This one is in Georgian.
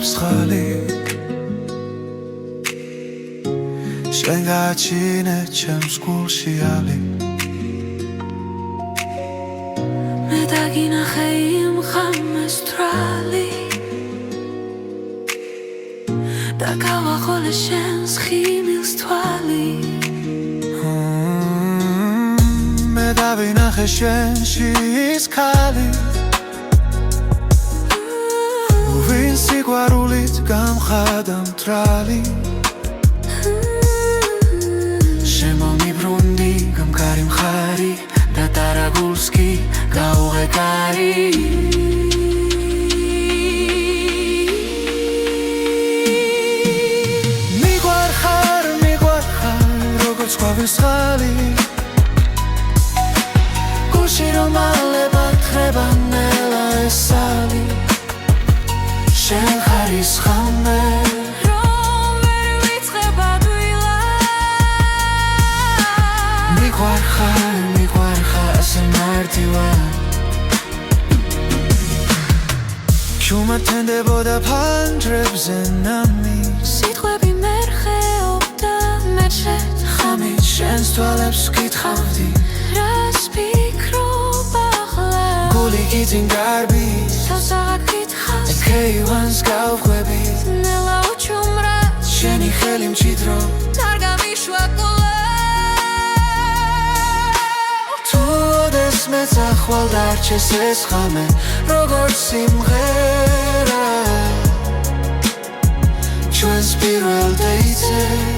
ძლებს ხალი შენ გააჩინე ჩემს გულში ალი მე დაგინახე იმ ხამეს თვალი და გავახოლე შენს ხიმილს თვალი მე დავინახე შენში ის ქალი ვინ სიყვარულით გამხადა მტრალი შემომიბრუნდი გამქარი მხარი და დარაგულს კი გაუღე კარი როგორც ყვავის ხალი გულში რომ ალება თხრება ნელა ეს ალი შენ ხარის ხამე რომ ვერ ვიწყება დვილა მიყვარხარ ასე მარტივად შუმართენდებოდა ფანჯრებზე ნამი სიტყვები ვერ ხეობდა მე ხამით შენს თვალებს ვკითხავდი რას ფიქრობ ახლა გული გიძინ გარბის თავს აღაკითხავს ქეივანს გავხვებით ნელა უჩუმრა შენი ხელი მჭიდრო არ გამიშვა კულა თუ ოდეს მეც ახვალ დარჩეს ეს ხამე როგორც სიმღერა ჩვენს პირველ დეიტზე